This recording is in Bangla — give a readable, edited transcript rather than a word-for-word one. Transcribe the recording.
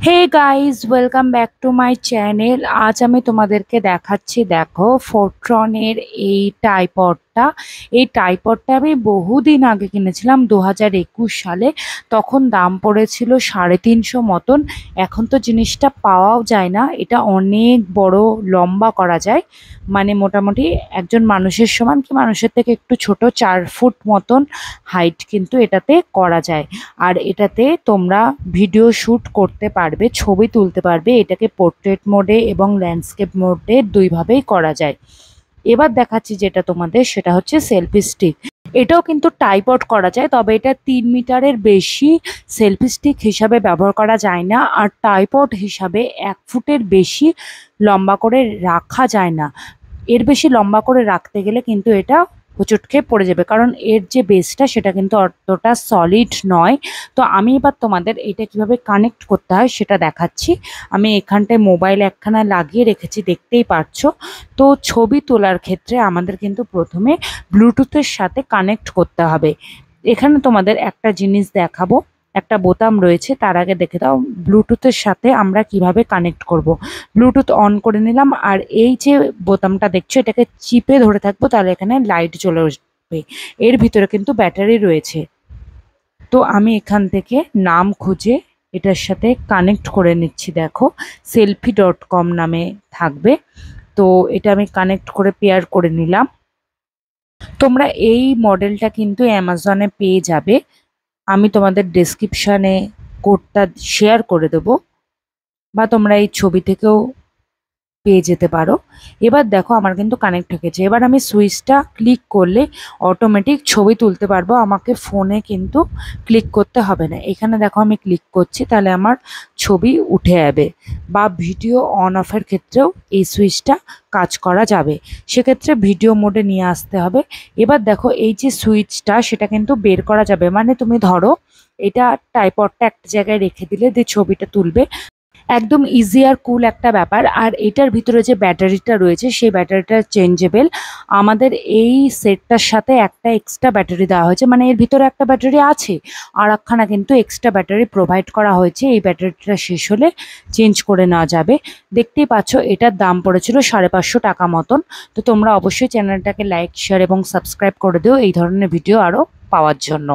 Hey guys, welcome back to my channel. আজ আমি তোমাদেরকে দেখাচ্ছি, দেখো, ফোরট্রনের এই টাইপডটা আমি বহুদিন আগে কিনেছিলাম, 2021 সালে। তখন দাম পড়েছিল 350 মতন। এখন তো জিনিসটা পাওয়াও যায় না। এটা অনেক বড়, লম্বা করা যায়, মানে মোটামুটি একজন মানুষের সমান কি মানুষের থেকে একটু ছোট, 4 ফুট মতন হাইট কিন্তু এটাতে করা যায়। আর এটাতে তোমরা ভিডিও শ্যুট করতে পারবে, ছবি তুলতে পারবে। এটাকে পোর্ট্রেট মোডে এবং ল্যান্ডস্কেপ মোডে দুইভাবেই করা যায়। এবার দেখাচ্ছি যেটা তোমাদের, সেটা হচ্ছে সেলফি স্টিক। এটাও কিন্তু টাইপড করা যায়, তবে এটা 3 মিটারের বেশি সেলফি স্টিক হিসাবে ব্যবহার করা যায় না। আর টাইপড হিসাবে 1 ফুটের বেশি লম্বা করে রাখা যায় না। এর বেশি লম্বা করে রাখতে গেলে কিন্তু এটা হোঁচট খেয়ে পড়ে যাবে, কারণ এর যে বেসটা সেটা কিন্তু অতটা সলিড নয়। তো আমি এবার তোমাদের এটা কিভাবে কানেক্ট করতে হয় সেটা দেখাচ্ছি। আমি এখানটায় মোবাইল একখানা লাগিয়ে রেখেছি, দেখতেই পাচ্ছ। তো ছবি তোলার ক্ষেত্রে আমাদের কিন্তু প্রথমে ব্লুটুথের সাথে কানেক্ট করতে হবে। এখানে তোমাদের একটা জিনিস দেখাবো, একটা বোতাম রয়েছে। তার আগে দেখে দাও ব্লুটুথের সাথে আমরা কিভাবে কানেক্ট করব। ব্লুটুথ অন করে নিলাম, আর এই যে বোতামটা দেখছো এটাকে চিপে ধরে থাকবো, তাহলে এখানে লাইট জ্বলে উঠবে। এর ভিতরে কিন্তু ব্যাটারি রয়েছে। তো আমি এখান থেকে নাম খুঁজে এটার সাথে কানেক্ট করে নিচ্ছি। দেখো, selfie.com নামে থাকবে। তো এটা আমি কানেক্ট করে পেয়ার করে নিলাম। তোমরা এই মডেলটা কিন্তু অ্যামাজনে পেয়ে যাবে। আমি তোমাদের ডেসক্রিপশানে কোডটা শেয়ার করে দেবো, বা তোমরা এই ছবি থেকেও পেয়ে যেতে পারো। এবার দেখো আমার কিন্তু কানেক্ট হয়ে গেছে। এবার আমি সুইচটা ক্লিক করলে অটোমেটিক ছবি তুলতে পারবো, আমাকে ফোনে কিন্তু ক্লিক করতে হবে না। এখানে দেখো আমি ক্লিক করছি, তাহলে আমার ছবি উঠে যাবে। বা ভিডিও অন অফের ক্ষেত্রেও এই সুইচটা কাজ করা যাবে। সেক্ষেত্রে ভিডিও মোডে নিয়ে আসতে হবে। এবার দেখো এই যে সুইচটা সেটা কিন্তু বের করা যাবে, মানে তুমি ধরো এটা ট্রাইপডটা একটা জায়গায় রেখে দিলে, দিয়ে ছবিটা তুলবে, একদম ইজি আর কুল একটা ব্যাপার। আর এটার ভিতরে যে ব্যাটারিটা রয়েছে সেই ব্যাটারিটা চেঞ্জেবল। আমাদের এই সেটটার সাথে একটা এক্সট্রা ব্যাটারি দেওয়া হয়েছে, মানে এর ভিতরে একটা ব্যাটারি আছে, আর একখানা কিন্তু এক্সট্রা ব্যাটারি প্রোভাইড করা হয়েছে। এই ব্যাটারিটা শেষ হলে চেঞ্জ করে নেওয়া যাবে। দেখতেই পাচ্ছ এটার দাম পড়েছিল 550 টাকা মতন। তো তোমরা অবশ্যই চ্যানেলটাকে লাইক, শেয়ার এবং সাবস্ক্রাইব করে দিও এই ধরনের ভিডিও আরও পাওয়ার জন্য।